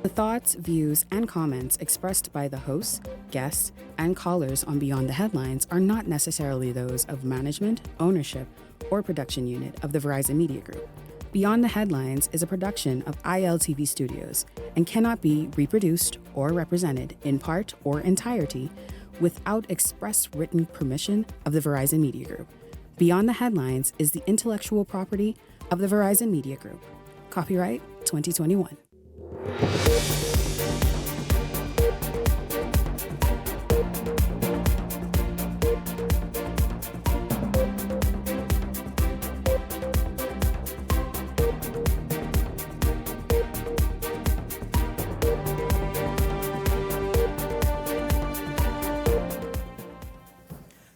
The thoughts, views, and comments expressed by the hosts, guests, and callers on Beyond the Headlines are not necessarily those of management, ownership, or production unit of the Verizon Media Group. Beyond the Headlines is a production of ILTV Studios and cannot be reproduced or represented in part or entirety without express written permission of the Verizon Media Group. Beyond the Headlines is the intellectual property of the Verizon Media Group. Copyright 2021.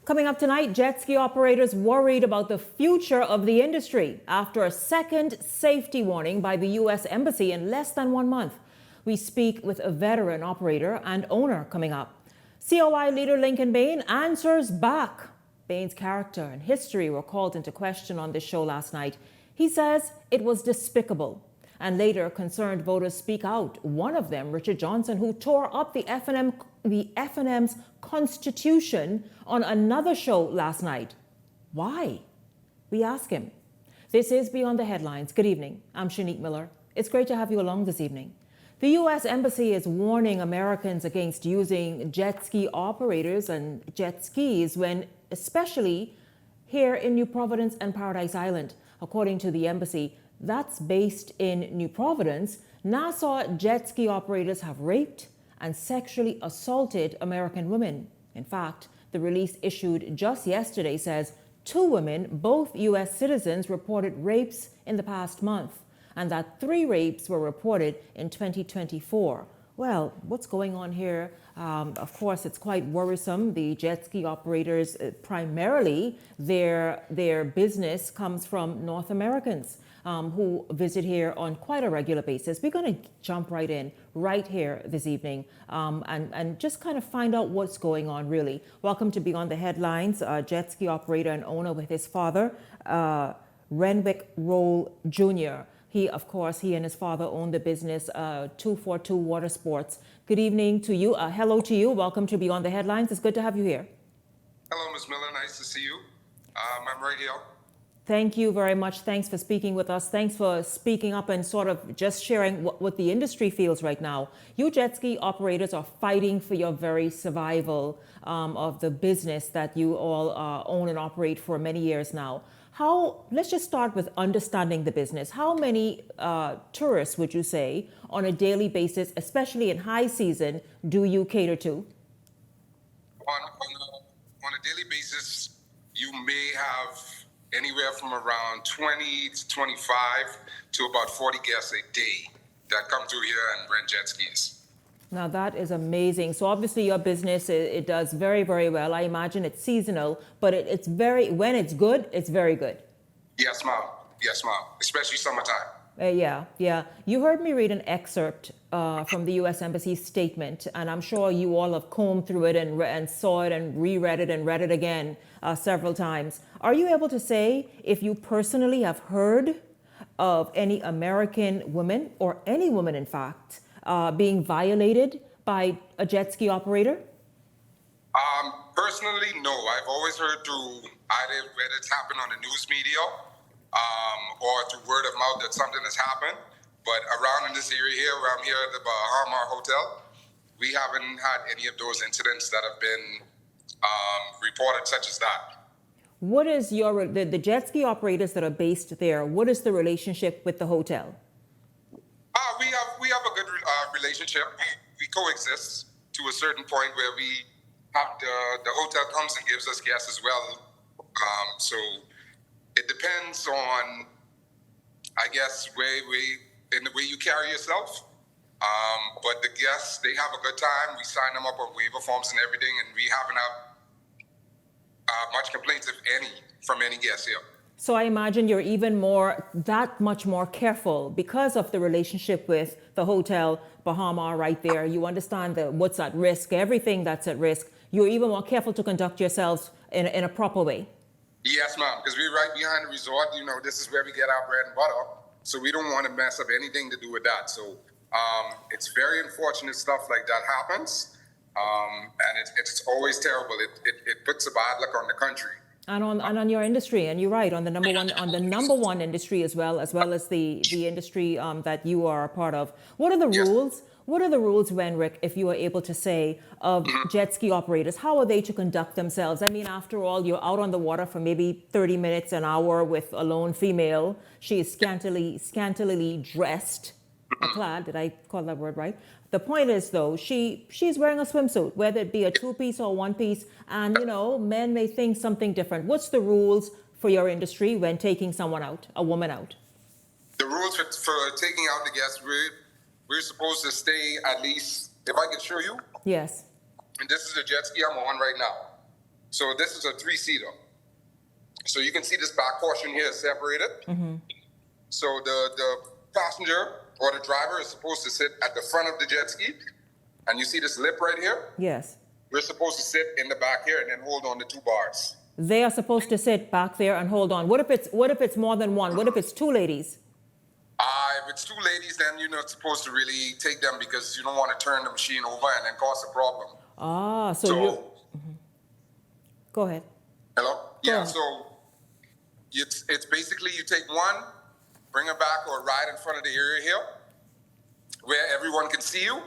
Coming up tonight, jet ski operators worried about the future of the industry after a second safety warning by the U.S. Embassy in less than 1 month. We speak with a veteran operator and owner coming up. COI leader Lincoln Bane answers back. Bane's character and history were called into question on this show last night. He says it was despicable. And later, concerned voters speak out. One of them, Richard Johnson, who tore up the FNM's constitution on another show last night. Why? We ask him. This is Beyond the Headlines. Good evening. I'm Shanique Miller. It's great to have you along this evening. The U.S. Embassy is warning Americans against using jet ski operators and jet skis when, especially here in New Providence and Paradise Island. According to the embassy, that's based in New Providence, Nassau jet ski operators have raped and sexually assaulted American women. In fact, the release issued just yesterday says 2 women, both U.S. citizens, reported rapes in the past month, and that 3 rapes were reported in 2024. Well, what's going on here? Of course, it's quite worrisome. The jet ski operators, primarily, their business comes from North Americans who visit here on quite a regular basis. We're going to jump right in right here this evening and just kind of find out what's going on, really. Welcome to Beyond the Headlines, jet ski operator and owner with his father, Renwick Roll Jr. He and his father own the business 242 Water Sports. Good evening to you. Hello to you. Welcome to Beyond the Headlines. It's good to have you here. Hello, Ms. Miller. Nice to see you. I'm right here. Thank you very much. Thanks for speaking with us. Thanks for speaking up and sort of just sharing what the industry feels right now. You jet ski operators are fighting for your very survival of the business that you all own and operate for many years now. Let's just start with understanding the business. How many tourists, would you say, on a daily basis, especially in high season, do you cater to? On a daily basis, you may have anywhere from around 20 to 25 to about 40 guests a day that come through here and rent jet skis. Now that is amazing. So obviously your business, it does very, very well. I imagine it's seasonal, but when it's good, it's very good. Yes, ma'am. Yes, ma'am. Especially summertime. Yeah. You heard me read an excerpt from the U.S. Embassy statement, and I'm sure you all have combed through it and saw it and reread it and read it again several times. Are you able to say if you personally have heard of any American women, or any woman in fact, being violated by a jet ski operator? Personally, no. I've always heard through either whether it's happened on the news media or through word of mouth that something has happened. But around in this area here, where I'm here at the Bahama Hotel, we haven't had any of those incidents that have been reported, such as that. What is the jet ski operators that are based there? What is the relationship with the hotel? We have a good relationship. We coexist to a certain point where we have the hotel comes and gives us guests as well. So it depends on, I guess, in the way you carry yourself. But the guests, they have a good time. We sign them up on waiver forms and everything, and we haven't had much complaints, if any, from any guests here. So I imagine you're that much more careful because of the relationship with the hotel Bahama right there. You understand what's at risk, everything that's at risk. You're even more careful to conduct yourselves in a proper way. Yes, ma'am, because we're right behind the resort. This is where we get our bread and butter. So we don't want to mess up anything to do with that. So It's very unfortunate stuff like that happens, and it's always terrible. It puts a bad look on the country. And on your industry, and you're right, on the number one industry as well as the industry that you are a part of. What are the rules? What are the rules, Wenrick, if you are able to say, of jet ski operators? How are they to conduct themselves? I mean, after all, you're out on the water for maybe 30 minutes, an hour with a lone female. She is scantily dressed, clad. Did I call that word right? The point is, though, she's wearing a swimsuit, whether it be a two-piece or one-piece, and, you know, men may think something different. What's the rules for your industry when taking someone out, a woman out? The rules for taking out the guests, we're supposed to stay at least, if I can show you. Yes. And this is the jet ski I'm on right now. So this is a 3-seater. So you can see this back portion here is separated. So the passenger or the driver is supposed to sit at the front of the jet ski. And you see this lip right here? Yes. We're supposed to sit in the back here and then hold on the 2 bars. They are supposed to sit back there and hold on. What if it's more than one? What if it's 2 ladies? If it's 2 ladies, then you're not supposed to really take them because you don't want to turn the machine over and then cause a problem. Go ahead. Hello? Go Yeah, ahead. so it's basically you take one, bring her back or ride in front of the area here where everyone can see you,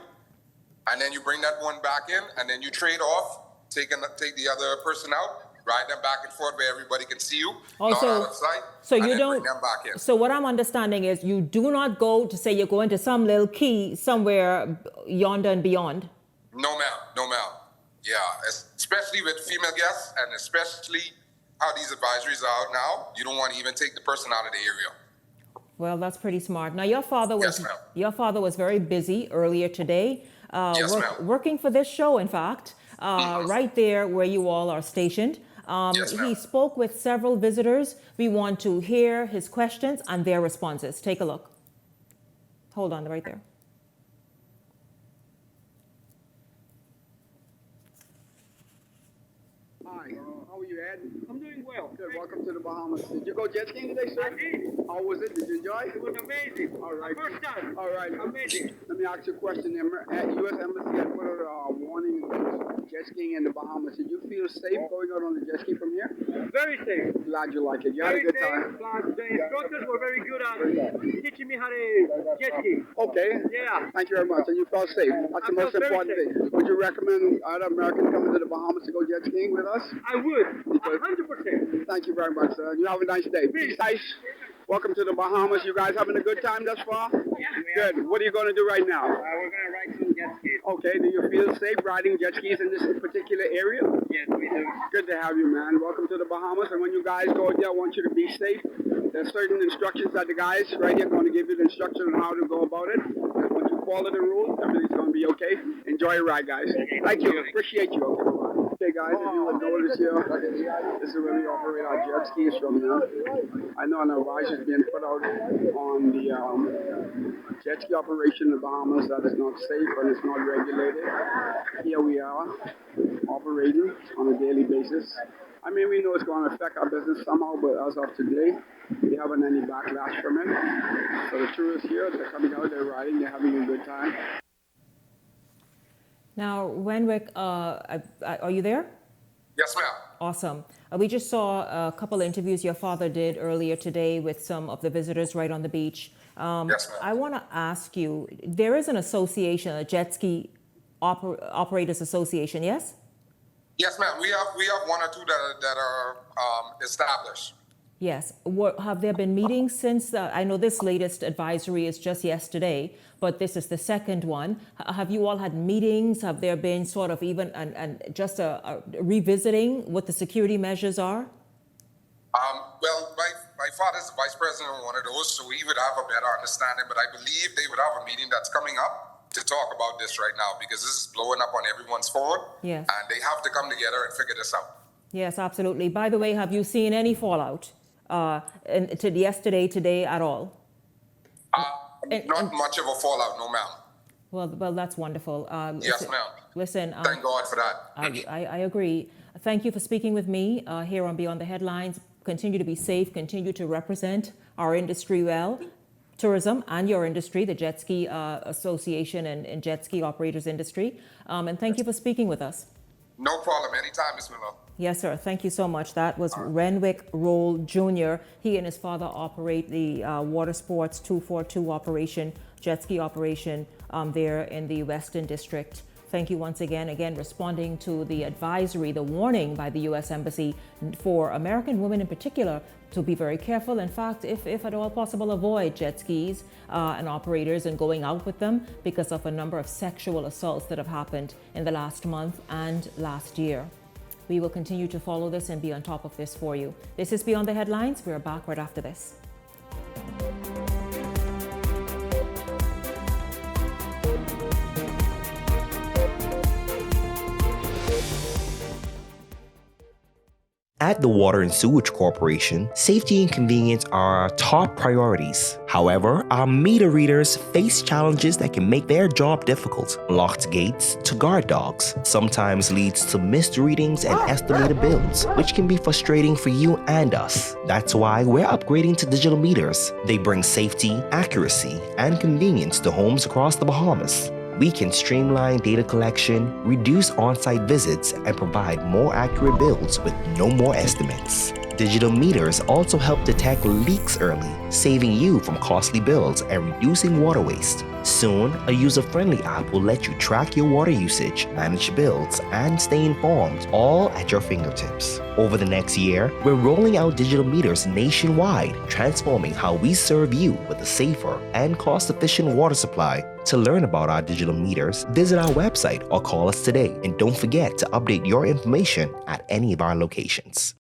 and then you bring that one back in, and then you trade off, take the other person out, ride them back and forth where everybody can see you, not out of sight, so and you then don't. bring them back in. So what I'm understanding is you do not go to say you're going to some little key somewhere yonder and beyond. No, ma'am. No, ma'am. Yeah, especially with female guests, and especially how these advisories are out now, you don't want to even take the person out of the area. Well, that's pretty smart. Now, your father Yes, ma'am. was very busy earlier today, Yes, ma'am. working for this show. In fact, right there where you all are stationed. Yes, ma'am. He spoke with several visitors. We want to hear his questions and their responses. Take a look. Hold on, right there. Hi, how are you, Ed? I'm doing well. Good, welcome to the Bahamas. Did you go jet skiing today, sir? I did. How was it? Did you enjoy? It was amazing. All right. My first time. All right. Amazing. Let me ask you a question. At U.S. Embassy, I put a warning against jet skiing in the Bahamas. Did you feel safe going out on the jet ski from here? Very safe. Glad you like it. You had a Very good safe. time. Plus, the instructors were very good at teaching me how to jet ski. Okay. Yeah. Thank you very much. And you felt safe. That's the I most felt very important safe. thing. Would you recommend other Americans coming to the Bahamas to go jet skiing with us? I would. 100%. Thank you very much, sir. You have a nice day. Be safe. Welcome to the Bahamas. You guys having a good time thus far? Yeah. Good. What are you going to do right now? We're going to ride some jet skis. Okay. Do you feel safe riding jet skis in this particular area? Yes, we do. Good to have you, man. Welcome to the Bahamas. And when you guys go there, I want you to be safe. There's certain instructions that the guys right here are going to give you the instructions on how to go about it. And once you follow the rules, everything's going to be okay. Enjoy your ride, guys. Thank you. Appreciate you. Okay, bye-bye. Okay, guys, if you would notice here, this is where we operate our jet skis from now. I know an advisory has been put out on the jet ski operation in the Bahamas that is not safe and it's not regulated. Here we are operating on a daily basis. I mean, we know it's going to affect our business somehow, but as of today, we haven't any backlash from it. So the tourists here, they're coming out, they're riding, they're having a good time. Now, Wenrick, are you there? Yes, ma'am. Awesome. We just saw a couple of interviews your father did earlier today with some of the visitors right on the beach. Yes, ma'am. I want to ask you, there is an association, a jet ski operators association, yes? Yes, ma'am. We have 1 or 2 that are established. Yes. Have there been meetings since? I know this latest advisory is just yesterday, but this is the second one. Have you all had meetings? Have there been sort of even just a revisiting what the security measures are? Well, my father's the vice president of one of those, so he would have a better understanding. But I believe they would have a meeting that's coming up to talk about this right now because this is blowing up on everyone's phone. Yes. And they have to come together and figure this out. Yes, absolutely. By the way, have you seen any fallout yesterday, today at all? Not much of a fallout, no, ma'am. Well, that's wonderful. Yes, ma'am. Listen. Thank God for that. I agree. Thank you for speaking with me here on Beyond the Headlines. Continue to be safe. Continue to represent our industry well. tourism and your industry, the Jet Ski Association and Jet Ski Operators Industry. And thank you for speaking with us. No problem. Anytime, Ms. Miller. Yes, sir. Thank you so much. That was Renwick Roll Jr. He and his father operate the Water Sports 242 operation, jet ski operation there in the Western District. Thank you once again. Again, responding to the advisory, the warning by the U.S. Embassy for American women in particular to be very careful. In fact, if at all possible, avoid jet skis and operators and going out with them because of a number of sexual assaults that have happened in the last month and last year. We will continue to follow this and be on top of this for you. This is Beyond the Headlines. We're back right after this. At the Water and Sewage Corporation, safety and convenience are our top priorities. However, our meter readers face challenges that can make their job difficult. Locked gates to guard dogs sometimes leads to missed readings and estimated bills, which can be frustrating for you and us. That's why we're upgrading to digital meters. They bring safety, accuracy, and convenience to homes across the Bahamas. We can streamline data collection, reduce on-site visits, and provide more accurate bills with no more estimates. Digital meters also help detect leaks early, saving you from costly bills and reducing water waste. Soon, a user-friendly app will let you track your water usage, manage bills, and stay informed, all at your fingertips. Over the next year, we're rolling out digital meters nationwide, transforming how we serve you with a safer and cost-efficient water supply. To learn about our digital meters, visit our website or call us today. And don't forget to update your information at any of our locations.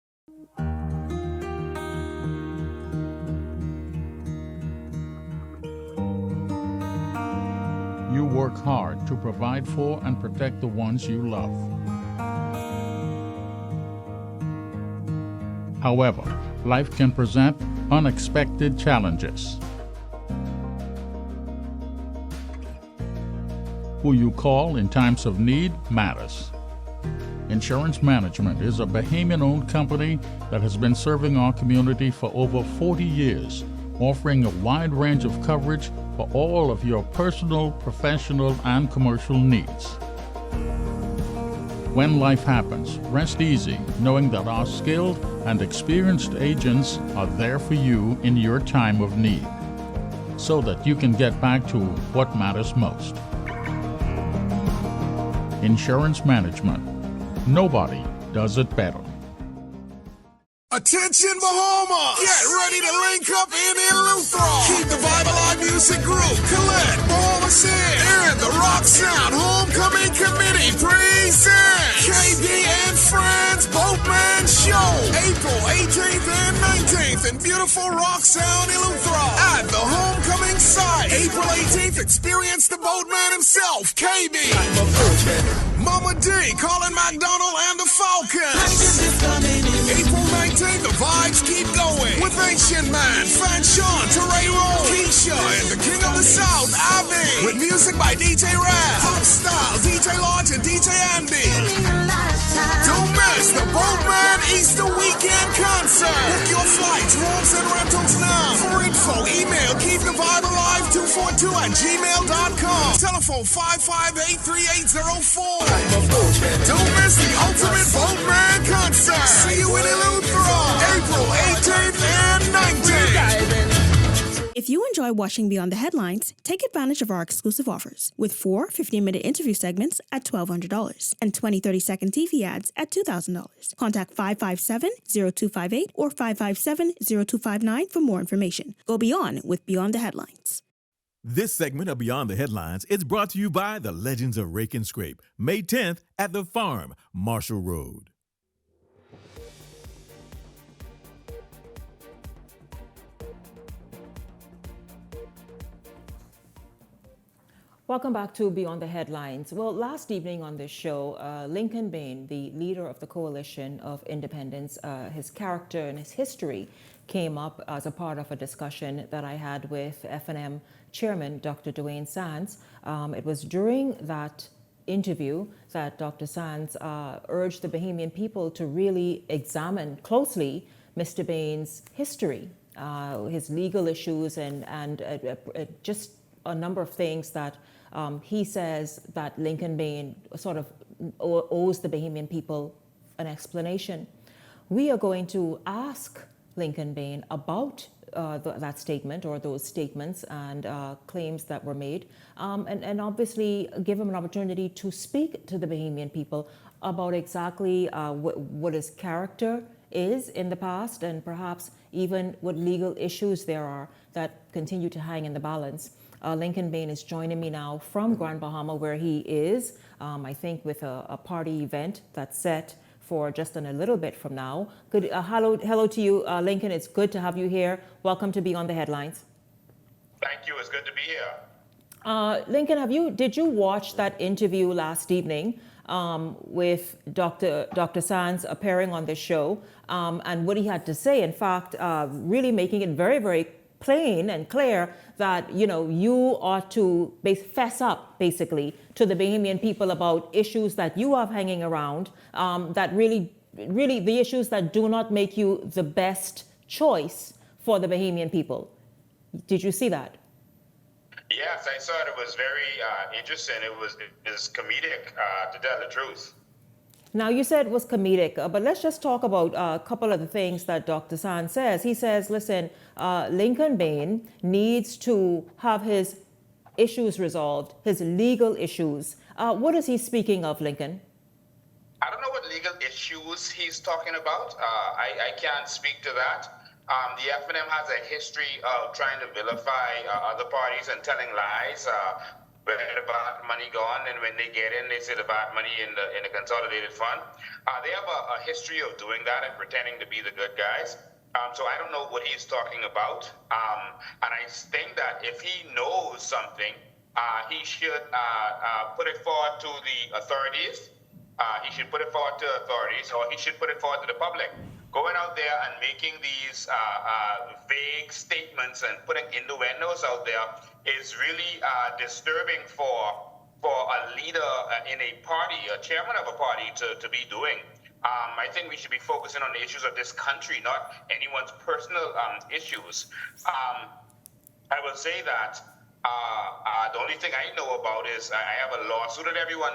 You work hard to provide for and protect the ones you love. However, life can present unexpected challenges. Who you call in times of need matters. Insurance Management is a Bahamian-owned company that has been serving our community for over 40 years, offering a wide range of coverage for all of your personal, professional, and commercial needs. When life happens, rest easy knowing that our skilled and experienced agents are there for you in your time of need, so that you can get back to what matters most. Insurance Management. Nobody does it better. Attention Bahama! Get ready to link up in Eleuthera. Keep the Vibe Alive Music Group, Colette, Bahama Sin, and the Rock Sound Homecoming Committee present KB and Friends Boatman Show, April 18th and 19th in beautiful Rock Sound, Eleuthera. At the homecoming site, April 18th, experience the boatman himself, KB. Mama D, Colin McDonald, and the Falcons. April 19th, the vibes keep going with Ancient Man, Fanshawn, Terrero, Keisha, and the King of the South, Avi. With music by DJ Rap, Pop Style, DJ Lodge, and DJ Andy. Don't miss the Boatman Easter Weekend concert. Book your flights, rooms, and rentals now. For info, email keepthevibealive242@gmail.com. Telephone 558-3804. Don't miss the ultimate Boatman concert. See you in Eleuthera, April 18th and 19th. If you enjoy watching Beyond the Headlines, take advantage of our exclusive offers with 4 15-minute interview segments at $1,200 and 20 30-second TV ads at $2,000. Contact 557-0258 or 557-0259 for more information. Go beyond with Beyond the Headlines. This segment of Beyond the Headlines is brought to you by the Legends of Rake and Scrape, May 10th at the Farm, Marshall Road. Welcome back to Beyond the Headlines. Well, last evening on this show, Lincoln Bane, the leader of the Coalition of Independence, his character and his history came up as a part of a discussion that I had with FNM Chairman Dr. Dwayne Sands. It was during that interview that Dr. Sands urged the Bahamian people to really examine closely Mr. Bane's history his legal issues, and just a number of things that he says that Lincoln Bane sort of owes the Bahamian people an explanation. We are going to ask Lincoln Bane about that statement or those statements and claims that were made, and obviously give him an opportunity to speak to the Bahamian people about exactly what his character is in the past, and perhaps even what legal issues there are that continue to hang in the balance. Lincoln Bane is joining me now from Grand Bahama, where he is, I think, with a party event that's set for just in a little bit from now. Good, hello to you, Lincoln. It's good to have you here. Welcome to Beyond the Headlines. Thank you. It's good to be here. Lincoln, did you watch that interview last evening with Dr. Sands appearing on this show, and what he had to say? In fact, really making it very, very plain and clear that you ought to fess up basically to the Bahamian people about issues that you have hanging around, that really the issues that do not make you the best choice for the Bahamian people. Did you see that? Yes, I saw it. It was very interesting. It was comedic, to tell the truth. Now, you said it was comedic, but let's just talk about a couple of the things that Dr. Sands says. He says, listen, Lincoln Bane needs to have his issues resolved, his legal issues. What is he speaking of, Lincoln? I don't know what legal issues he's talking about. I can't speak to that. The FNM has a history of trying to vilify other parties and telling lies. Where the VAT money gone, and when they get in, they say the VAT money in the consolidated fund. They have a history of doing that and pretending to be the good guys. So I don't know what he's talking about. And I think that if he knows something, he should put it forward to the authorities. He should put it forward to authorities, or he should put it forward to the public. Going out there and making these vague statements and putting innuendos out there is really disturbing for a leader in a party, a chairman of a party, to be doing. I think we should be focusing on the issues of this country, not anyone's personal issues. I will say that the only thing I know about is I have a lawsuit that everyone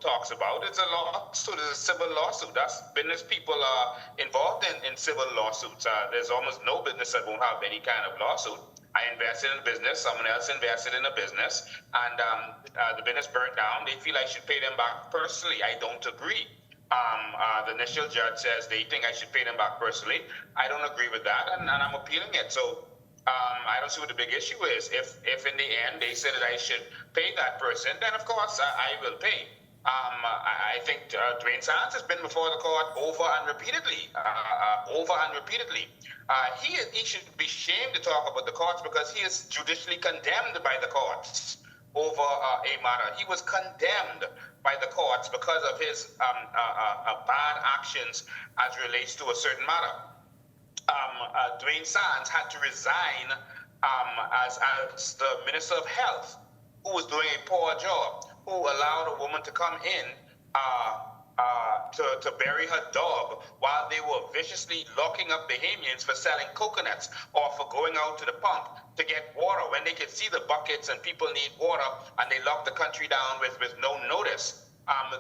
talks about. It's a lawsuit, it's a civil lawsuit. That's business people are involved in civil lawsuits. There's almost no business that won't have any kind of lawsuit. I invested in a business, someone else invested in a business, and the business burnt down. They feel I should pay them back personally. I don't agree. The initial judge says they think I should pay them back personally. I don't agree with that, and I'm appealing it. So I don't see what the big issue is. If in the end they say that I should pay that person, then of course I will pay. I think Dwayne Sands has been before the court over and repeatedly. He should be ashamed to talk about the courts because he is judicially condemned by the courts over a matter. He was condemned by the courts because of his bad actions as relates to a certain matter. Dwayne Sands had to resign as the Minister of Health, who was doing a poor job, who allowed a woman to come in to bury her dog while they were viciously locking up Bahamians for selling coconuts or for going out to the pump to get water when they could see the buckets and people need water, and they locked the country down with no notice.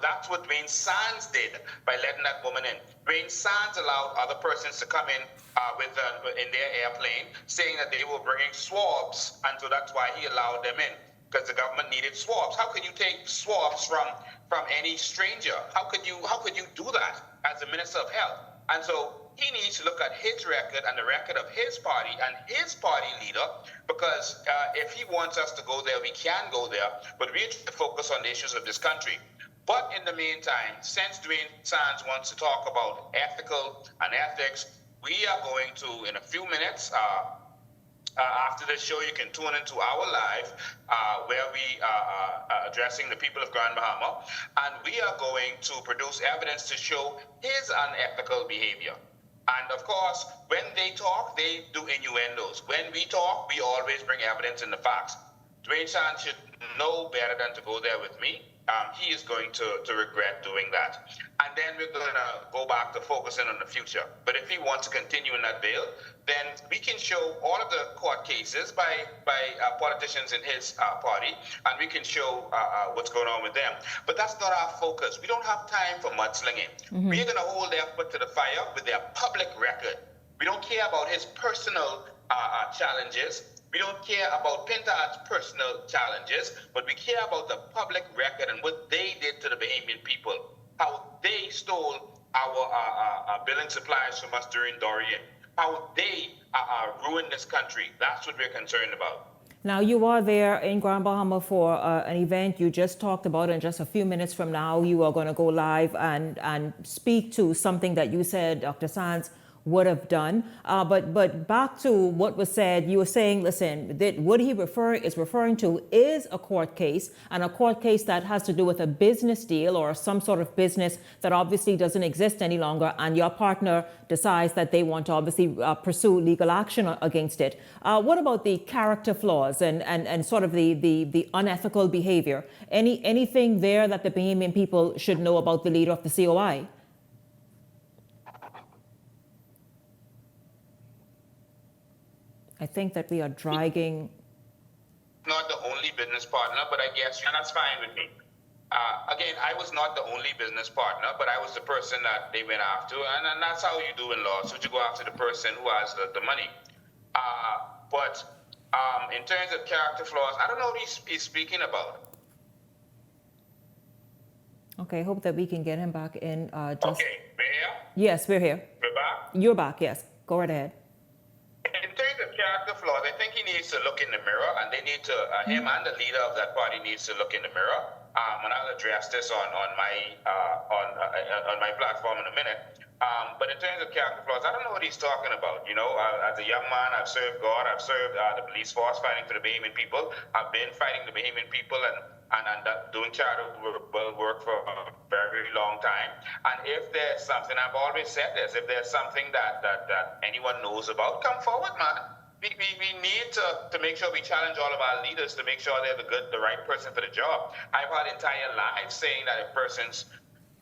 That's what Dwayne Sands did by letting that woman in. Dwayne Sands allowed other persons to come in in their airplane, saying that they were bringing swabs, and so that's why he allowed them in, because the government needed swabs. How could you take swabs from any stranger? How could you do that as the Minister of Health? And so he needs to look at his record and the record of his party and his party leader, because if he wants us to go there, we can go there, but we have to focus on the issues of this country. But in the meantime, since Dwayne Sands wants to talk about ethical and ethics, we are going to, in a few minutes, after this show, you can tune into our live, where we are addressing the people of Grand Bahama, and we are going to produce evidence to show his unethical behavior. And of course, when they talk, they do innuendos. When we talk, we always bring evidence and the facts. Dwayne Sands should know better than to go there with me. he is going to regret doing that. And then we're going to go back to focusing on the future. But if he wants to continue in that veil, then we can show all of the court cases by politicians in his party, and we can show what's going on with them. But that's not our focus. We don't have time for mudslinging. We're going to hold their foot to the fire with their public record. We don't care about his personal challenges. We don't care about Pintard's personal challenges, but we care about the public record and what they did to the Bahamian people, how they stole our building supplies from us during Dorian, how they ruined this country. That's what we're concerned about. Now, you are there in Grand Bahama for an event you just talked about, and just a few minutes from now, you are going to go live and speak to something that you said Dr. Sands would have done. But back to what was said, you were saying, listen, that what he is referring to is a court case, and a court case that has to do with a business deal or some sort of business that obviously doesn't exist any longer, and your partner decides that they want to obviously pursue legal action against it. What about the character flaws and sort of the unethical behavior? Anything there that the Bahamian people should know about the leader of the COI? I think that we are dragging. Not the only business partner, but I guess, and that's fine with me. Again, I was not the only business partner, but I was the person that they went after, and that's how you do in lawsuits. You go after the person who has the money. But in terms of character flaws, I don't know what he's speaking about. Okay, hope that we can get him back in. Okay, we're here? Yes, we're here. We're back? You're back, yes. Go right ahead. In terms of character flaws, I think he needs to look in the mirror, and they need to, him and the leader of that party needs to look in the mirror. And I'll address this on my platform in a minute. But in terms of character flaws, I don't know what he's talking about. You know, as a young man, I've served God, I've served the police force fighting for the Bahamian people. I've been fighting the Bahamian people and doing charitable work for a very long time. And if there's something, I've always said this, if there's something that anyone knows about, come forward, man. We need to make sure we challenge all of our leaders to make sure they're the right person for the job. I've had entire lives saying that if persons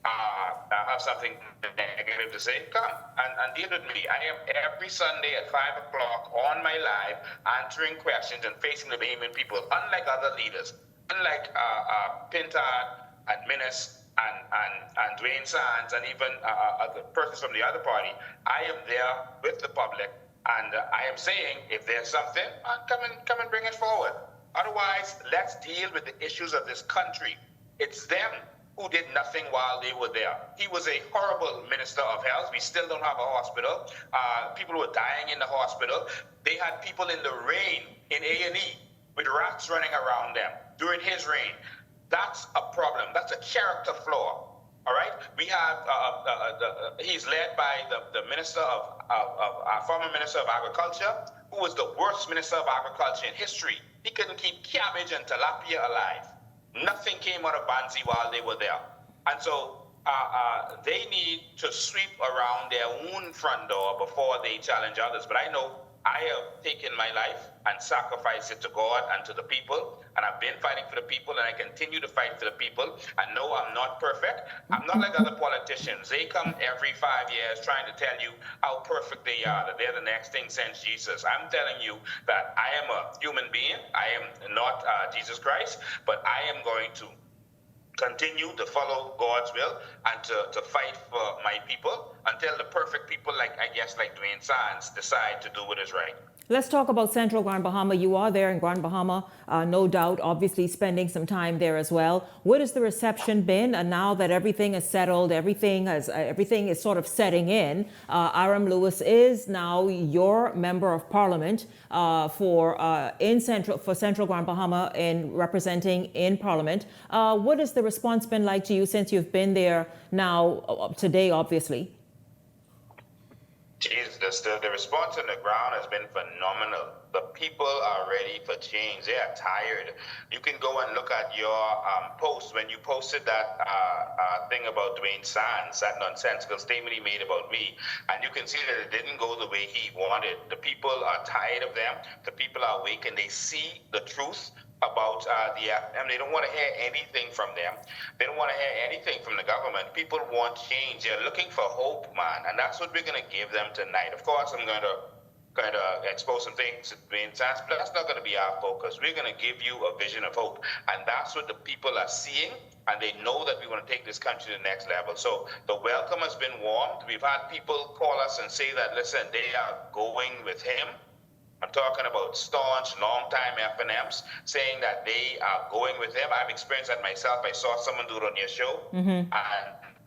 have something negative to say, come and deal with me. I am every Sunday at 5 o'clock on my live answering questions and facing the Bahamian people, unlike other leaders, unlike Pintard and Minnis and Dwayne Sands and even other persons from the other party. I am there with the public, and I am saying if there's something, come and bring it forward. Otherwise, let's deal with the issues of this country. It's them who did nothing while they were there. He was a horrible minister of health. We still don't have a hospital. People were dying in the hospital. They had people in the rain in A&E with rats running around them during his reign. That's a problem. That's a character flaw. All right. We have he's led by the minister of our former minister of agriculture, who was the worst minister of agriculture in history. He couldn't keep cabbage and tilapia alive. Nothing came out of Bansi while they were there. And so they need to sweep around their own front door before they challenge others. But I know I have taken my life and sacrificed it to God and to the people. And I've been fighting for the people, and I continue to fight for the people. And no, I'm not perfect. I'm not like other politicians. They come every 5 years trying to tell you how perfect they are, that they're the next thing since Jesus. I'm telling you that I am a human being. I am not Jesus Christ, but I am going to continue to follow God's will and to fight for my people until the perfect people, like Dwayne Sands, decide to do what is right. Let's talk about Central Grand Bahama. You are there in Grand Bahama, no doubt, obviously spending some time there as well. What has the reception been? And now that everything is settled, everything is sort of setting in, Aram Lewis is now your member of Parliament for Central Grand Bahama in representing in Parliament. What has the response been like to you since you've been there now today, obviously? Jeez, the response on the ground has been phenomenal. The people are ready for change. They are tired. You can go and look at your post when you posted that thing about Dwayne Sands, that nonsensical statement he made about me, and you can see that it didn't go the way he wanted. The people are tired of them. The people are awake and they see the truth. about the FM. They don't want to hear anything from them. They don't want to hear anything from the government. People want change. They're looking for hope, man. And that's what we're going to give them tonight. Of course, I'm going to kind of expose some things, but that's not going to be our focus. We're going to give you a vision of hope. And that's what the people are seeing. And they know that we want to take this country to the next level. So the welcome has been warmed. We've had people call us and say that, listen, they are going with him. I'm talking about staunch, long-time FNMs saying that they are going with him. I've experienced that myself. I saw someone do it on your show, and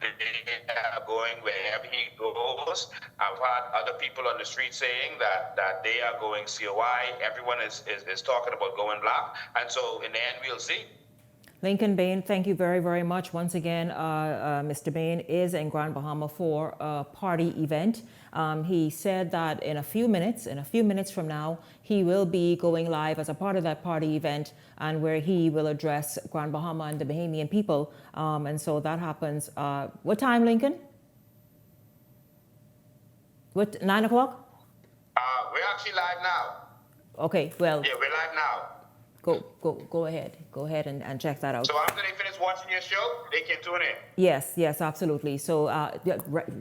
they are going wherever he goes. I've had other people on the street saying that they are going COI. Everyone is talking about going black. And so in the end, we'll see. Lincoln Bane, thank you very, very much. Once again, Mr. Bane is in Grand Bahama for a party event. He said that in a few minutes from now, he will be going live as a part of that party event and where he will address Grand Bahama and the Bahamian people. And so that happens. What time, Lincoln? What, 9 o'clock? We're actually live now. Okay, well. Yeah, we're live now. Go ahead. Go ahead and check that out. So after they finish watching your show, they can tune in. Yes, absolutely. So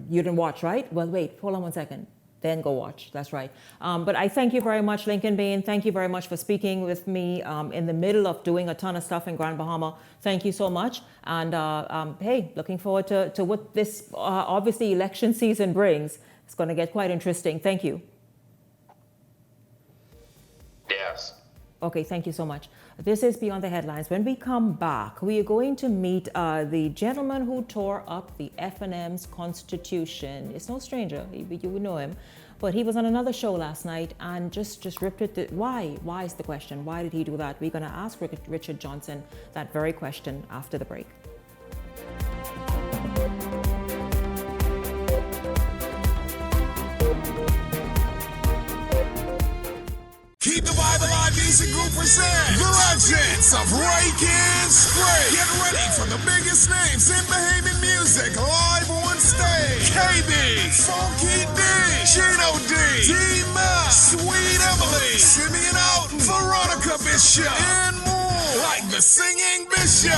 you didn't watch, right? Well, wait, hold on one second. Then go watch. That's right. But I thank you very much, Lincoln Bane. Thank you very much for speaking with me in the middle of doing a ton of stuff in Grand Bahama. Thank you so much. And hey, looking forward to what this obviously election season brings. It's going to get quite interesting. Thank you. Yes. Okay, thank you so much. This is Beyond the Headlines. When we come back, we are going to meet the gentleman who tore up the FNM's constitution. It's no stranger, you would know him. But he was on another show last night and just ripped it. Why? Why is the question? Why did he do that? We're going to ask Richard Johnson that very question after the break. Keep the Vibe Alive Music Group presents The Legends of Lincoln Bane. Get ready for the biggest names in Bahamian music live on stage. KB, Funky D, Chino D, D-Ma, Sweet Emily, Simeon Alton, Veronica Bishop, and more like the Singing Bishop.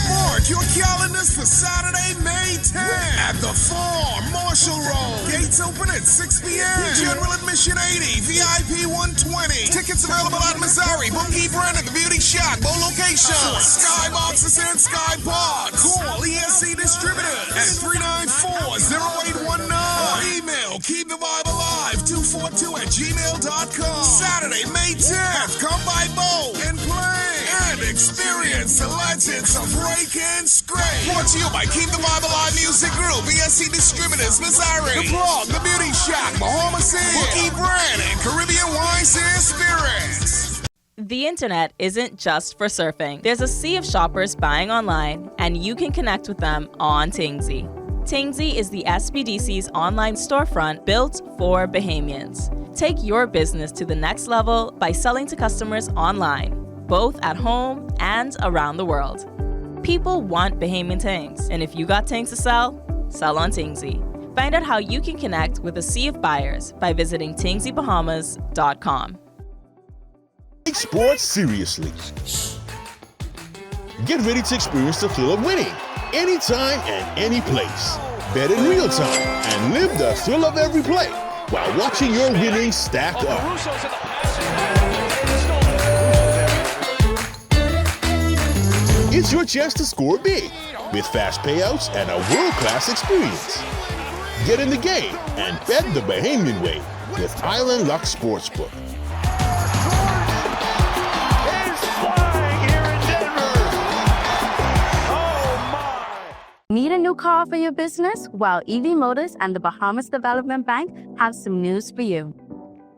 Mark your calendars for Saturday, May 10th at the Farm, Marshall Road. Gates open at 6 p.m. General admission 80, VIP 120. Tickets available at Missouri, Bungie Brand at the Beauty Shack, both locations. Skyboxes and Skypod. Call ESC Distributors at 394-0819. Or email keepthevibealive242@gmail.com. Saturday, May 10th, come by boat and play and experience the legends of Rake and Scrape. Brought to you by Keep the Vibe Alive Music Group, ESC Distributors, Missouri, The Plug, The Beauty Shack, Bahama City, Bookie Brand, and Caribbean Wines and Spirits. The internet isn't just for surfing. There's a sea of shoppers buying online, and you can connect with them on Tingsy. Tingsy is the SBDC's online storefront built for Bahamians. Take your business to the next level by selling to customers online, both at home and around the world. People want Bahamian things, and if you got things to sell, sell on Tingsy. Find out how you can connect with a sea of buyers by visiting tingsybahamas.com. Take sports seriously. Get ready to experience the thrill of winning anytime and any place. Bet in real time and live the thrill of every play while watching your winnings stack up. It's your chance to score big with fast payouts and a world-class experience. Get in the game and bet the Bahamian way with Island Luck Sportsbook. Need a new car for your business? Well, EV Motors and the Bahamas Development Bank have some news for you.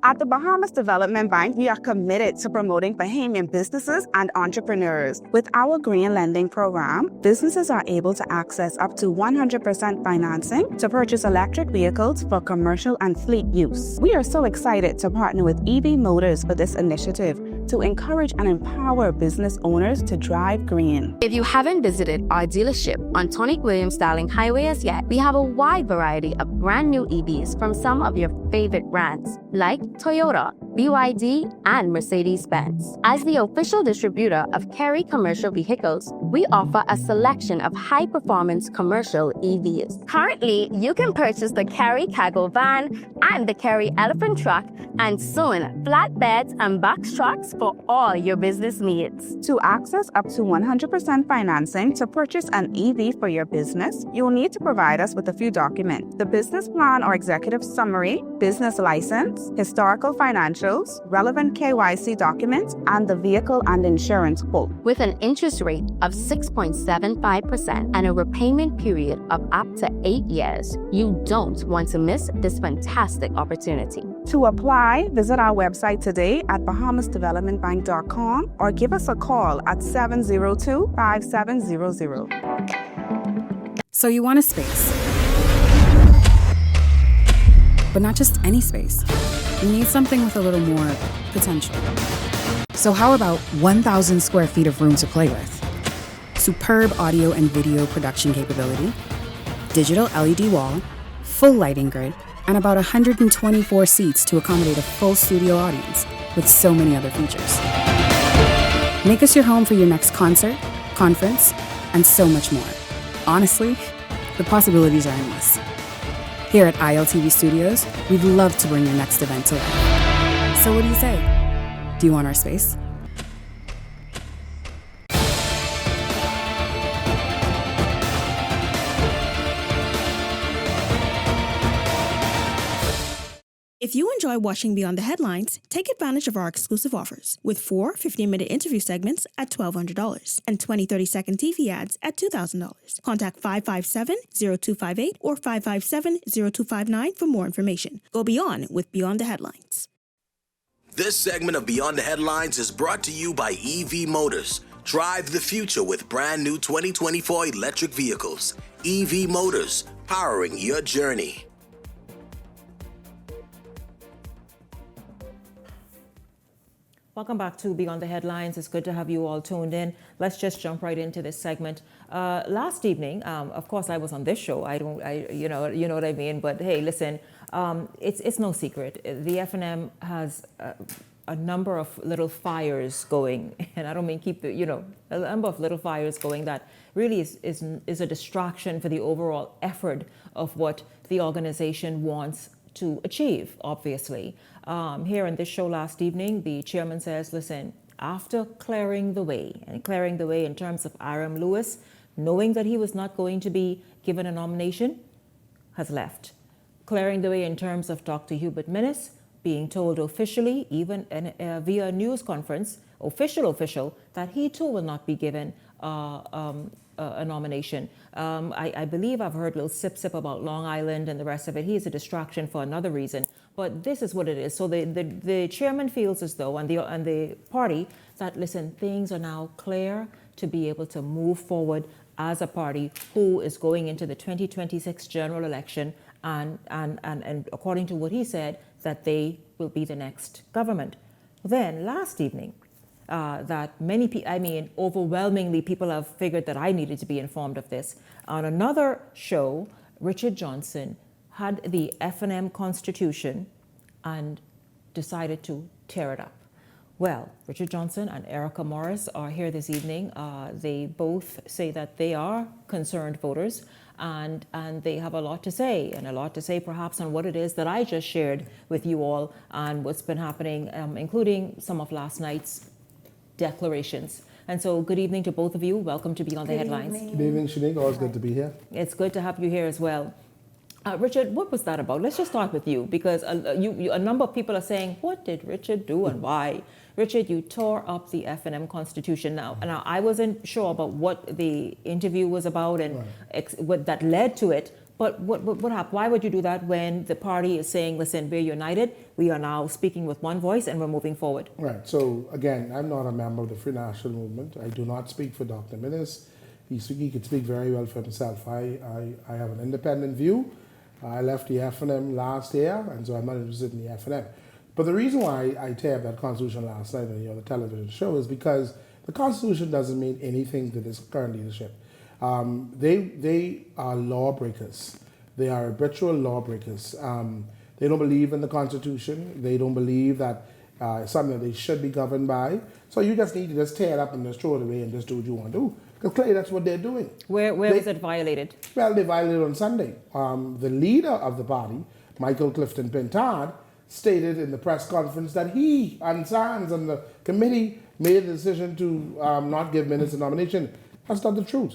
At the Bahamas Development Bank, we are committed to promoting Bahamian businesses and entrepreneurs. With our green lending program, businesses are able to access up to 100% financing to purchase electric vehicles for commercial and fleet use. We are so excited to partner with EV Motors for this initiative to encourage and empower business owners to drive green. If you haven't visited our dealership on Tony Williams Darling Highway as yet, we have a wide variety of brand new EVs from some of your favorite brands, like Toyota, BYD, and Mercedes-Benz. As the official distributor of Kerry commercial vehicles, we offer a selection of high-performance commercial EVs. Currently, you can purchase the Kerry Cargo Van and the Kerry Elephant Truck, and soon, flatbeds and box trucks for all your business needs. To access up to 100% financing to purchase an EV for your business, you will need to provide us with a few documents: the business plan or executive summary, business license, historical financials, relevant KYC documents, and the vehicle and insurance quote. With an interest rate of 6.75% and a repayment period of up to 8 years, you don't want to miss this fantastic opportunity. To apply, visit our website today at bahamasdevelopmentbank.com or give us a call at 702-5700. So you want a space. But not just any space. You need something with a little more potential. So how about 1,000 square feet of room to play with? Superb audio and video production capability, digital LED wall, full lighting grid, and about 124 seats to accommodate a full studio audience with so many other features. Make us your home for your next concert, conference, and so much more. Honestly, the possibilities are endless. Here at ILTV Studios, we'd love to bring your next event to life. So what do you say? Do you want our space? If you enjoy watching Beyond the Headlines, take advantage of our exclusive offers with 4 15-minute interview segments at $1,200 and 20 30-second TV ads at $2,000. Contact 557-0258 or 557-0259 for more information. Go beyond with Beyond the Headlines. This segment of Beyond the Headlines is brought to you by EV Motors. Drive the future with brand new 2024 electric vehicles. EV Motors, powering your journey. Welcome back to Beyond the Headlines. It's good to have you all tuned in. Let's just jump right into this segment. Last evening, of course, I was on this show. You know what I mean. But hey, listen, it's no secret. The FNM has a number of little fires going, and I don't mean a number of little fires going that really is a distraction for the overall effort of what the organization wants to achieve, obviously. Here in this show last evening, the chairman says, listen, after clearing the way in terms of Aram Lewis, knowing that he was not going to be given a nomination, has left. Clearing the way in terms of Dr. Hubert Minnis, being told officially, even via a news conference, official, that he too will not be given a nomination. I believe I've heard a little sip about Long Island and the rest of it. He is a distraction for another reason. But this is what it is. So the chairman feels as though, and the party, that, listen, things are now clear to be able to move forward as a party who is going into the 2026 general election, and according to what he said, that they will be the next government. Then last evening, that many people, overwhelmingly people have figured that I needed to be informed of this. On another show, Richard Johnson had the FNM Constitution and decided to tear it up. Well, Richard Johnson and Erica Morris are here this evening. They both say that they are concerned voters, and they have a lot to say, perhaps on what it is that I just shared with you all and what's been happening, including some of last night's declarations. And so good evening to both of you. Welcome to Beyond the Headlines. Good evening, Shanique. Always good to be here. It's good to have you here as well. Richard, what was that about? Let's just start with you, because a number of people are saying, what did Richard do and why? Richard, you tore up the FNM Constitution. Now I wasn't sure about what the interview was about and what that led to it. But what happened? Why would you do that when the party is saying, listen, we're united, we are now speaking with one voice and we're moving forward? Right. So, again, I'm not a member of the Free National Movement. I do not speak for Dr. Minnis. He could speak very well for himself. I have an independent view. I left the FNM last year, and so I'm not interested in the FNM. But the reason why I tear up that Constitution last night on the television show is because the Constitution doesn't mean anything to this current leadership. They are lawbreakers. They are habitual lawbreakers. They don't believe in the Constitution. They don't believe that something that they should be governed by. So you just need to just tear it up and just throw it away and just do what you want to do. Because clearly that's what they're doing. Where was it violated? Well, they violated on Sunday. The leader of the party, Michael Clifton Pintard, stated in the press conference that he and Sands and the committee made a decision to not give Minnis a nomination. That's not the truth.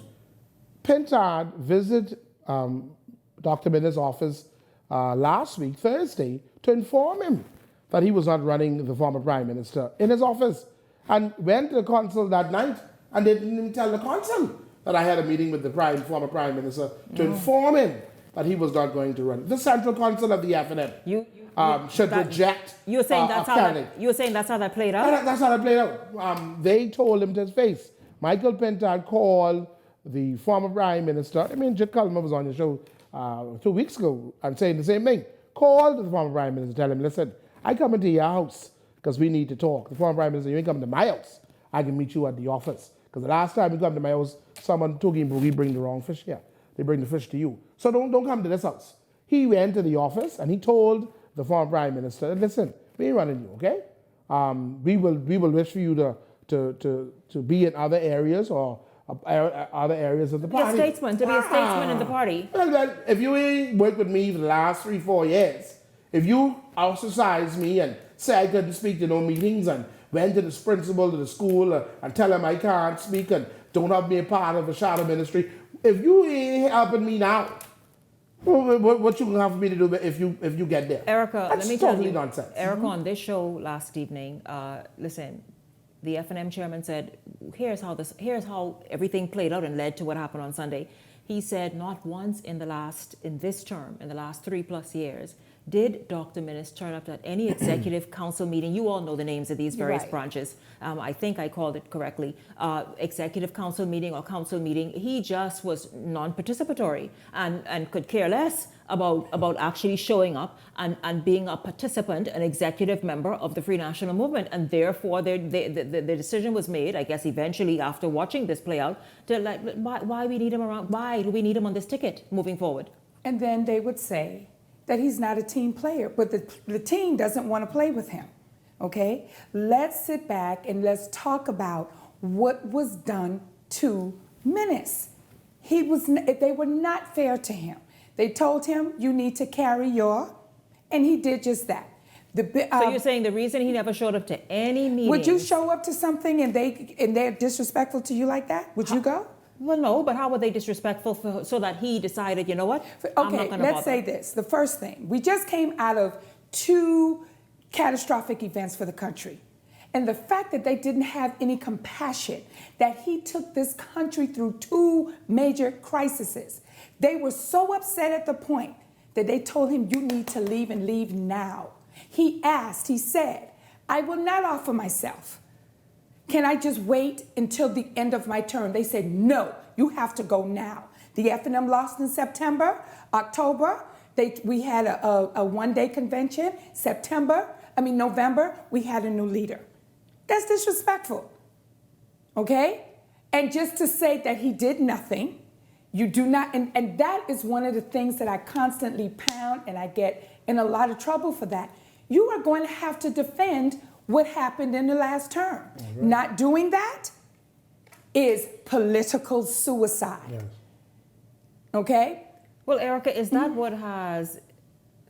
Pintard visited Dr. Minnis' office last week, Thursday, to inform him that he was not running the former Prime Minister in his office, and went to the consul that night, and they didn't even tell the consul that I had a meeting with the former Prime Minister to inform him that he was not going to run. The central consul of the FNM should reject. You're saying that's how that played out? That's how that played out. They told him to his face. Michael Pintard called the former Prime Minister. I mean, Jit Culmer was on your show 2 weeks ago and saying the same thing. Called the former Prime Minister, tell him, listen, I come into your house because we need to talk. The former Prime Minister, you ain't come to my house. I can meet you at the office. Because the last time you come to my house, someone took him, but we bring the wrong fish here. They bring the fish to you. So don't come to this house. He went to the office and he told the former Prime Minister, listen, we ain't running you, okay? We will wish for you to be in other areas or other areas of the party. To be a statesman in the party. Well, if you ain't worked with me for the last 3-4 years, if you ostracize me and say I couldn't speak to no meetings and went to this principal to the school and tell him I can't speak and don't have me a part of a shadow ministry, if you ain't helping me now, what you have for me to do if you get there? Erica, That's let me totally tell you, nonsense. Erica, on this show last evening, listen, the FNM chairman said, here's how everything played out and led to what happened on Sunday. He said not once in the last 3+ years, did Dr. Minnis turn up at any executive council meeting? You all know the names of these various branches. I think I called it correctly. Executive council meeting or council meeting. He just was non-participatory and could care less about actually showing up and being a participant, an executive member of the Free National Movement. And therefore, the decision was made, I guess, eventually after watching this play out, to why we need him around? Why do we need him on this ticket moving forward? And then they would say that he's not a team player, but the team doesn't want to play with him, okay? Let's sit back and let's talk about what was done to Minnis. They were not fair to him. They told him, you need to carry and he did just that. So you're saying the reason he never showed up to any meetings... Would you show up to something and they're disrespectful to you like that? Would you go? Well, no, but how were they disrespectful so that he decided, you know what, I'm not going to bother? Let's say this. The first thing, we just came out of 2 catastrophic events for the country. And the fact that they didn't have any compassion, that he took this country through 2 major crises. They were so upset at the point that they told him, you need to leave and leave now. He said, I will not offer myself. Can I just wait until the end of my term? They said, no, you have to go now. The FNM lost in September, October. We had a one-day convention. November, we had a new leader. That's disrespectful, okay? And just to say that he did nothing, you do not, and that is one of the things that I constantly pound, and I get in a lot of trouble for that. You are going to have to defend what happened in the last term. Right. Not doing that is political suicide. Yes. Okay? Well, Erica, is that what has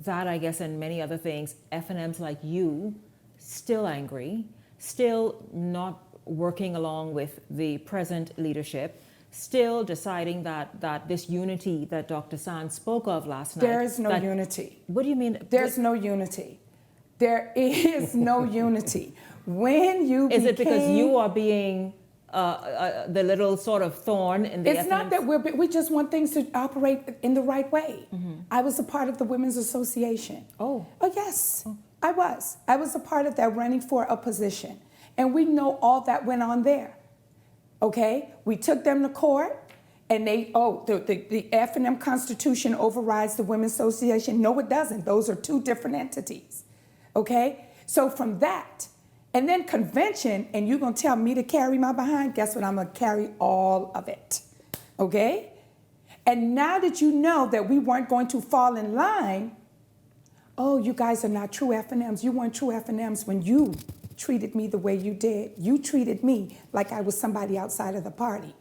that, I guess, and many other things, FNMs like you still angry, still not working along with the present leadership, still deciding that this unity that Dr. Sands spoke of last night... There is no unity. What do you mean? There's no unity. There is no unity. When you Is it because you are being the little sort of thorn in the It's not that we just want things to operate in the right way. Mm-hmm. I was a part of the Women's Association. Oh, yes, I was. I was a part of that, running for a position. And we know all that went on there. Okay? We took them to court. And the FNM Constitution overrides the Women's Association. No, it doesn't. Those are 2 different entities. Okay? So from that, and then convention, and you're going to tell me to carry my behind, guess what? I'm going to carry all of it. Okay? And now that you know that we weren't going to fall in line, oh, you guys are not true FNMs. You weren't true FNMs when you treated me the way you did. You treated me like I was somebody outside of the party.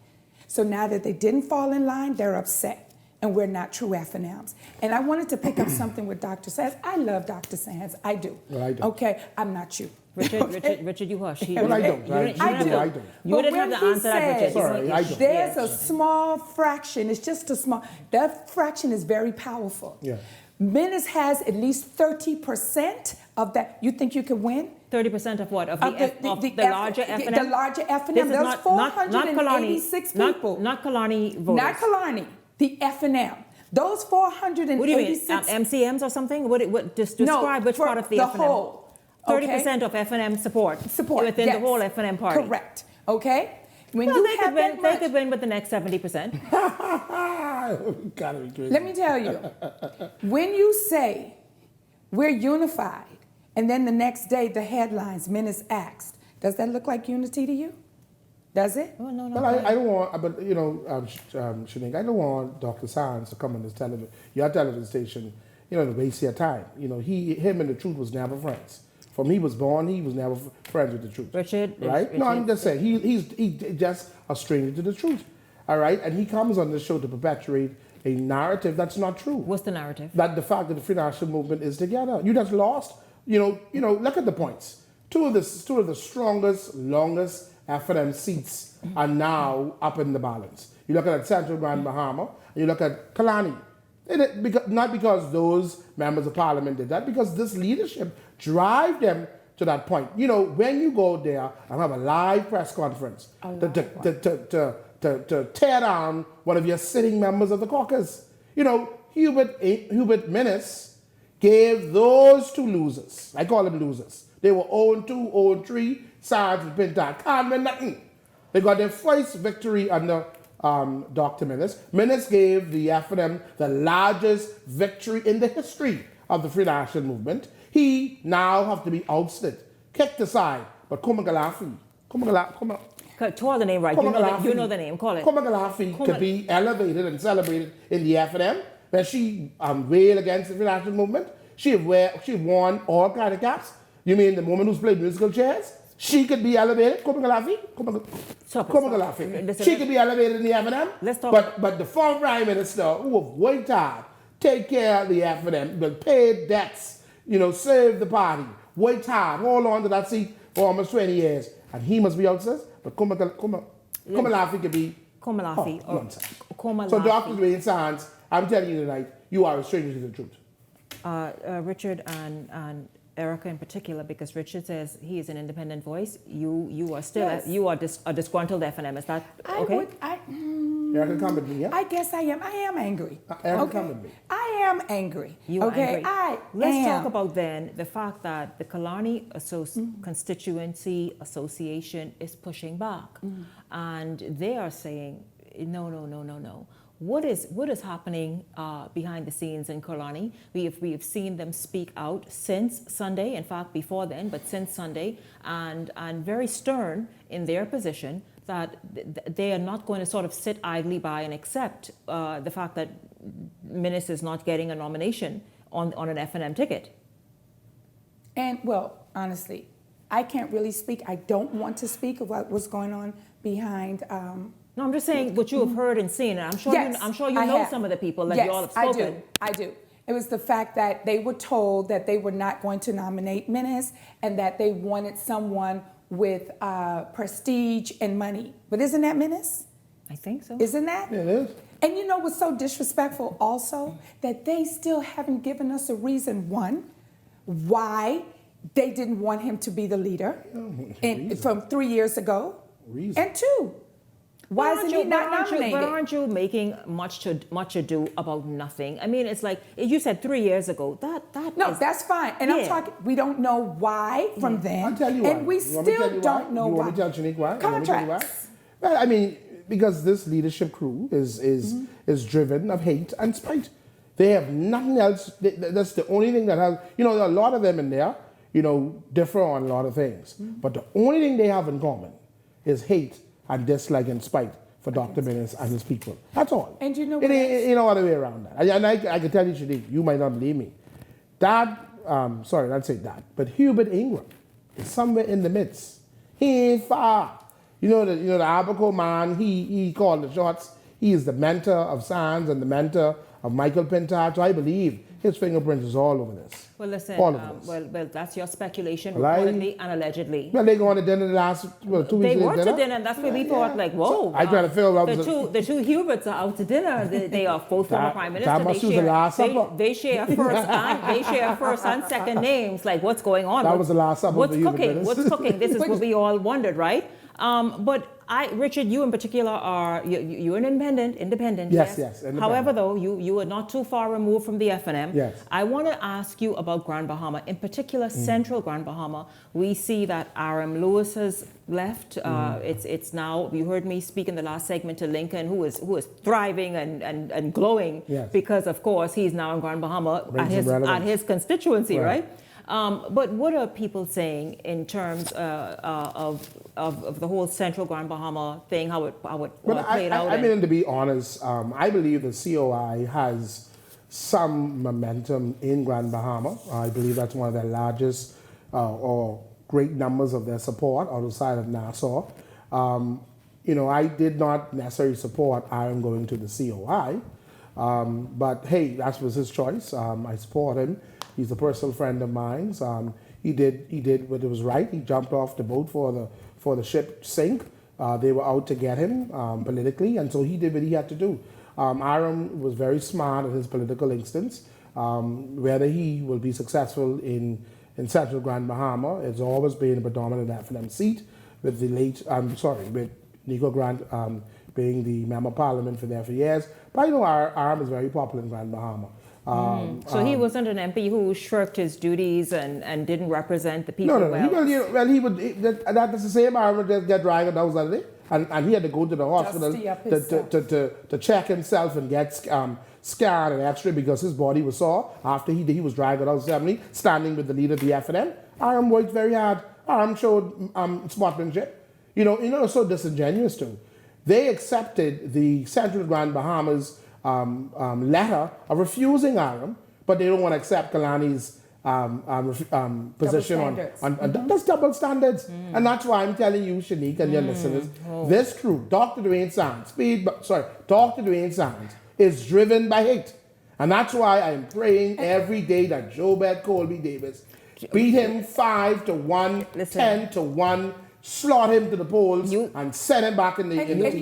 So now that they didn't fall in line, they're upset. And we're not true FNMs. And I wanted to pick up something with Dr. Sands. I love Dr. Sands. I do. Well, I don't. Okay, I'm not you. Richard, you hush. Well, I don't. I don't. You didn't have to answer that, Richard. Sorry, I don't. There's a small fraction. It's just a small. That fraction is very powerful. Yeah. Menace has at least 30% of that. You think you can win? 30% of what? Of the larger FNM? The larger FNM. There's 486 people. Not Kalani voters. Not Kalani. The FNM. Those 486. What do you mean? MCMs or something? Just describe which part of the FNM? Whole. 30% of FNM support within the whole FNM party. Correct. Okay. When they could win with the next 70%. Gotta be crazy. Let me tell you, when you say we're unified, and then the next day the headlines, Menace asked, does that look like unity to you? Does it? Oh, no. Well, I don't want, but Shanique, I don't want Dr. Sands to come on this your television station, to waste your time. Him and the truth was never friends. From he was born, he was never friends with the truth. Richard, right? No, I'm just saying he's just a stranger to the truth. All right, and he comes on this show to perpetuate a narrative that's not true. What's the narrative? That the fact that the free national movement is together. You just lost. Look at the points. Two of the strongest, longest FNM seats are now up in the balance. You look at Central Grand Bahama, and you look at Kalani. Not because those members of parliament did that, because this leadership drive them to that point. When you go there and have a live press conference to tear down one of your sitting members of the caucus. Hubert Menace gave those two losers, I call them losers. They were 0-2, 0-3, Sarge and Pintar. Can't win nothing. They got their first victory under Dr. Menace. Menace gave the FNM the largest victory in the history of the free national movement. He now have to be ousted, kicked aside. But Kumagalafi, call the name right. You know the name. Call it. Kumagalafi could be elevated and celebrated in the FNM. When she wailed against the free national movement, she won all kind of caps. You mean the woman who's played musical chairs? She could be elevated. Kumagalafi. She could be elevated in the FNM. Let's talk. But the former prime minister who have worked hard, take care of the FNM, will pay debts, serve the party, worked hard, hold on to that seat for almost 20 years, and he must be outside. But Kumagalafi could be nonsense. So Dr. Dwayne Sands, I'm telling you tonight, you are a stranger to the truth. Richard and Erica in particular, because Richard says he is an independent voice. You are still a disgruntled FNM. Is that okay? Erica, come with me, yeah? I guess I am. I am angry. Erica, come with me. I am angry. You are angry. Let's talk about then the fact that the Kalani Constituency Association is pushing back, and they are saying no. What is happening behind the scenes in Kalani? We have seen them speak out since Sunday. In fact, before then, but since Sunday, and very stern in their position that they are not going to sort of sit idly by and accept the fact that Menace is not getting a nomination on an FNM ticket. And well, honestly, I can't really speak. I don't want to speak about what's going on behind. No, I'm just saying what you have heard and seen. And I'm sure you know some of the people that you all have spoken. I do. It was the fact that they were told that they were not going to nominate Menace and that they wanted someone with prestige and money. But isn't that Menace? I think so. Isn't that? It is. And you know what's so disrespectful also? That they still haven't given us a reason, one, why they didn't want him to be the leader from 3 years ago. And two, why isn't he not nominated? But aren't you making much ado about nothing? I mean, it's like you said 3 years ago. That's fine. And I'm talking. We don't know why from then. I'll tell you why. And we still don't know why. You want me to tell Shanique why? Contracts. Well, I mean, because this leadership crew is driven of hate and spite. They have nothing else. That's the only thing that has. There are a lot of them in there. Differ on a lot of things. But the only thing they have in common is hate and dislike and spite for Dr. Menace and his people. That's all. And you know what? It ain't no other way around that. And I can tell you, Shanique, you might not believe me. sorry, not say that, but Hubert Ingram is somewhere in the midst. He ain't far. The Abaco man, he called the shots. He is the mentor of Sands and the mentor of Michael Pintard. So I believe his fingerprint is all over this. Well, listen, all over this. Well, that's your speculation, Well, reportedly and allegedly. Well, they going to dinner the last 2 weeks. They were to dinner, and that's where we thought, like, whoa. So I try to feel the two Huberts are out to dinner. They are both former prime minister. That must be the last supper. They share first and second names. Like, what's going on? That was the last supper. What's cooking? What's cooking? This is what we all wondered, right? But Richard, you in particular you're an independent. Yes. Independent. However, though, you are not too far removed from the F&M. Yes. I want to ask you about Grand Bahama, in particular, Central Grand Bahama. We see that Aram Lewis has left. It's now. You heard me speak in the last segment to Lincoln, who is thriving and glowing because, of course, he's now in Grand Bahama at his constituency, right? But what are people saying in terms of the whole Central Grand Bahama thing, how it played out? I mean, to be honest, I believe the COI has some momentum in Grand Bahama. I believe that's one of their largest or great numbers of their support outside of Nassau. I did not necessarily support Aaron going to the COI, but hey, that was his choice. I support him. He's a personal friend of mine. He did what was right. He jumped off the boat for the ship sink. They were out to get him politically, and so he did what he had to do. Aram was very smart in his political instincts. Whether he will be successful in Central Grand Bahama, it's always been a predominant F&M seat with with Nico Grant being the member of parliament for there for years. But Aram is very popular in Grand Bahama. So he wasn't an MP who shirked his duties and didn't represent the people well? No. He would. That's the same. I would just get dragged out the other day, and he had to go to the hospital to check himself and get scanned and X-ray because his body was sore after he was dragged out of the assembly, standing with the leader of the F&M. Aram worked very hard. Aram showed sportsmanship. So disingenuous too. They accepted the Central Grand Bahamas letter of refusing Aram, but they don't want to accept Kalani's position on that's double standards. And that's why I'm telling you, Shanique, and your listeners, this crew, Dr. Dwayne Sands, is driven by hate. And that's why I'm praying every day that Jobed Colby Davis beat him 5-1, 10-1, slot him to the polls and send him back in the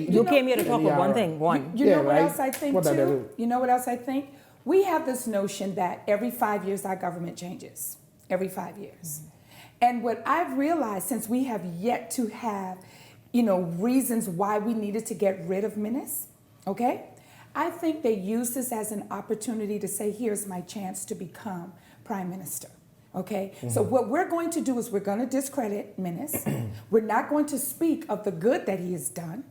You came here to talk about one thing. You know what else I think too? You know what else I think? We have this notion that every 5 years our government changes. Every 5 years. And what I've realized, since we have yet to have, reasons why we needed to get rid of Menace, okay? I think they use this as an opportunity to say, here's my chance to become prime minister. Okay, so what we're going to do is we're going to discredit Menace. We're not going to speak of the good that he has done.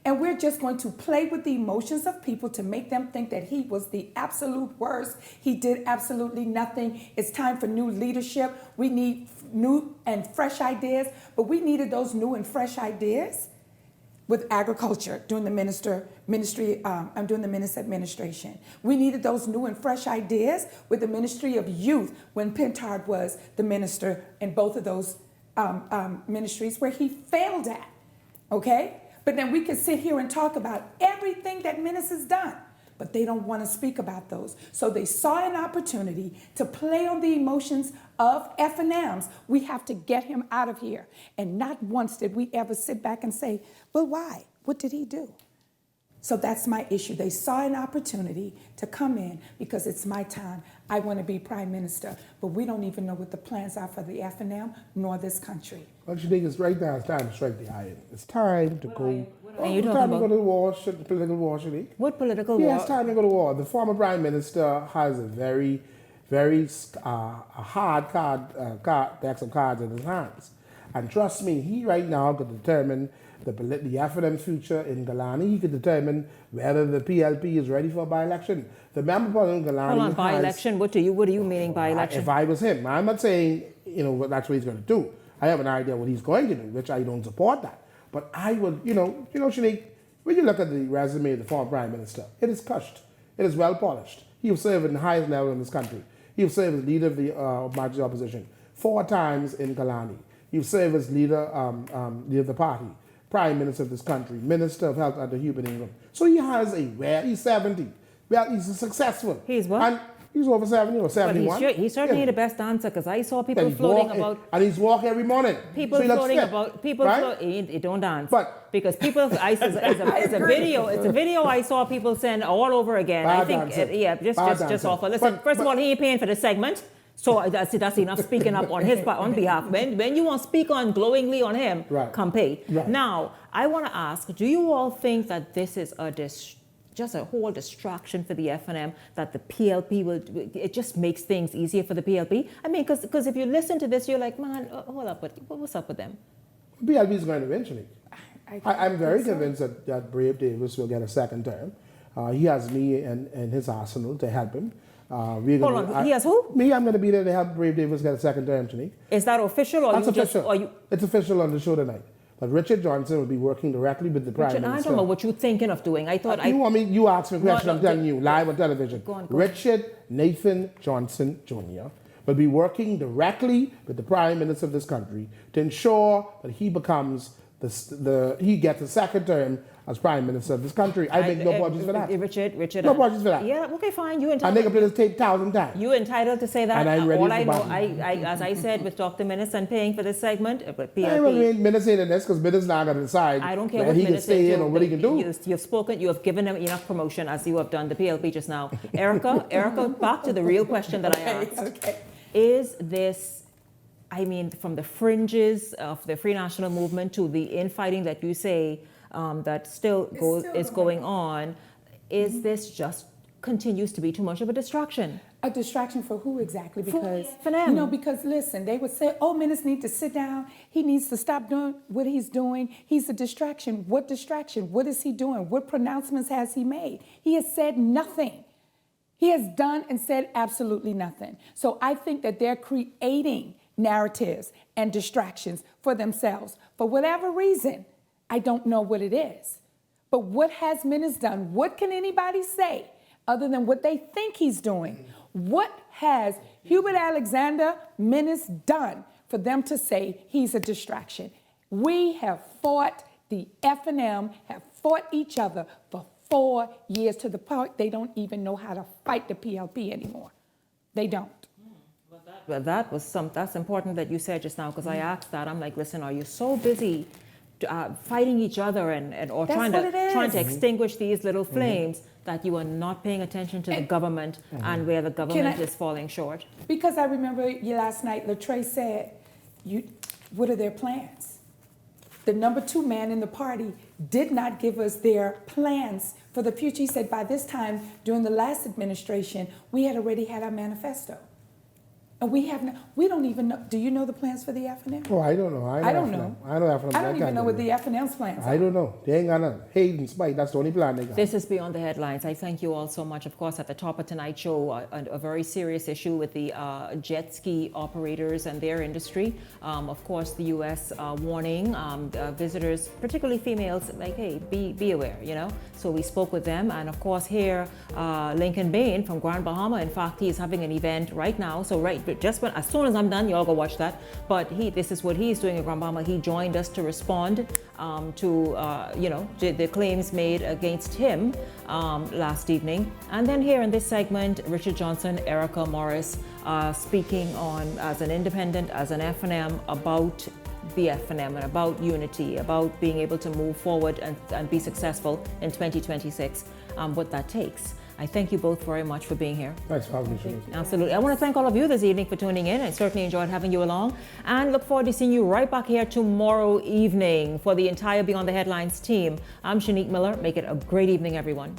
And we're just going to play with the emotions of people to make them think that he was the absolute worst. He did absolutely nothing. It's time for new leadership. We need new and fresh ideas. But we needed those new and fresh ideas with agriculture during the Menace administration. We needed those new and fresh ideas with the Ministry of Youth when Pintard was the minister in both of those ministries where he failed at, okay? But then we could sit here and talk about everything that Menace has done, but they don't want to speak about those. So they saw an opportunity to play on the emotions of F&Ms. We have to get him out of here. And not once did we ever sit back and say, well, why? What did he do? So that's my issue. They saw an opportunity to come in because it's my time. I want to be prime minister, but we don't even know what the plans are for the F&M nor this country. What you think is right now? It's time to strike the iron. It's time to go. It's time to go to the war, political war, Shanique. What political war? Yeah, it's time to go to war. The former prime minister has a very hard decks of cards in his hands. And trust me, he right now could determine the F&M future in Galani. He could determine whether the PLP is ready for a by-election. The member of Galani. Hold on, by-election? What are you meaning by-election? If I was him, I'm not saying that's what he's going to do. I have an idea what he's going to do, which I don't support that. But I would, Shanique, when you look at the resume of the former prime minister, it is cushed. It is well polished. He was serving the highest level in this country. He served as leader of the majority opposition 4 times in Kalani. He served as leader of the party, prime minister of this country, minister of health under Hubert Ingram. So he has he's 70. Well, he's successful. He's what? And he's over 70 or 71. But he's certainly the best dancer because I saw people floating about. And he's walking every morning. People so floating about. People right? He don't dance. Because people, it's a video I saw people send all over again. I think, just awful. Listen, first of all, he ain't paying for the segment. So that's enough speaking up on his on behalf. When you want to speak on glowingly on him, come pay. Right. Now, I want to ask, do you all think that this is just a whole distraction for the FNM, that the PLP it just makes things easier for the PLP? I mean, because if you listen to this, you're like, man, hold up, what's up with them? PLP is going to eventually. I'm very convinced that Brave Davis will get a second term. He has me and his arsenal to help him. Hold on, he has who? Me, I'm going to be there to help Brave Davis get a second term, Shanique. Is that official or That's you official. just... Or you... It's official on the show tonight. But Richard Johnson will be working directly with the Prime Minister. I don't know what you're thinking of doing. I thought You asked me a question, I'm telling you, live on television. Go on. Richard Nathan Johnson Jr. will be working directly with the Prime Minister of this country to ensure that he becomes he gets a second term as Prime Minister of this country. I make no apologies for that. Richard. No apologies for that. Yeah, okay, fine. You entitled. And they can play this tape 1,000 times. You entitled to say that. And I'm ready all for I know, battle. as I said, with Dr. Minnis and paying for this segment, but PLP. I mean, Minnis ain't in this because Minnis not going to decide I don't care whether what he can Minnis stay in or what he can do. You've spoken, you have given them enough promotion as you have done the PLP just now. Erica, back to the real question that I asked. Okay. Is this, I mean, from the fringes of the Free National Movement to the infighting that you say that is going on, is this just continues to be too much of a distraction? A distraction for who exactly? Because for them. Because listen, they would say, "Oh, Minnis needs to sit down. He needs to stop doing what he's doing. He's a distraction." What distraction? What is he doing? What pronouncements has he made? He has said nothing. He has done and said absolutely nothing. So I think that they're creating narratives and distractions for themselves for whatever reason. I don't know what it is. But what has Minnis done? What can anybody say other than what they think he's doing? What has Hubert Alexander Minnis done for them to say he's a distraction? We have fought, the FNM have fought each other for 4 years to the point they don't even know how to fight the PLP anymore. They don't. Well, that's important that you said just now, because I asked that. I'm like, listen, are you so busy fighting each other or trying to extinguish these little flames that you are not paying attention to the government and where the government is falling short? Because I remember last night, Latrey said, what are their plans? The number 2 man in the party did not give us their plans for the future. He said by this time, during the last administration, we had already had our manifesto. And we don't even know. Do you know the plans for the FNM? Oh, I don't know. I don't know. I don't even know what the FNM's plans are. I don't know. They ain't got none. Hate and spite, that's the only plan they got. This is Beyond the Headlines. I thank you all so much. Of course, at the top of tonight's show, a very serious issue with the jet ski operators and their industry. Of course, the U.S. Warning visitors, particularly females, like, hey, be aware, So we spoke with them. And of course, here, Lincoln Bane from Grand Bahama, in fact, he is having an event right now. So as soon as I'm done, y'all go watch that. But this is what he's doing at Grand Bahama. He joined us to respond to the claims made against him last evening. And then here in this segment, Richard Johnson, Erica Morris, speaking on as an independent, as an FNM, about the FNM and about unity, about being able to move forward and be successful in 2026, what that takes. I thank you both very much for being here. Thanks for having me, Shanique. Absolutely. I want to thank all of you this evening for tuning in. I certainly enjoyed having you along and look forward to seeing you right back here tomorrow evening. For the entire Beyond the Headlines team, I'm Shanique Miller. Make it a great evening, everyone.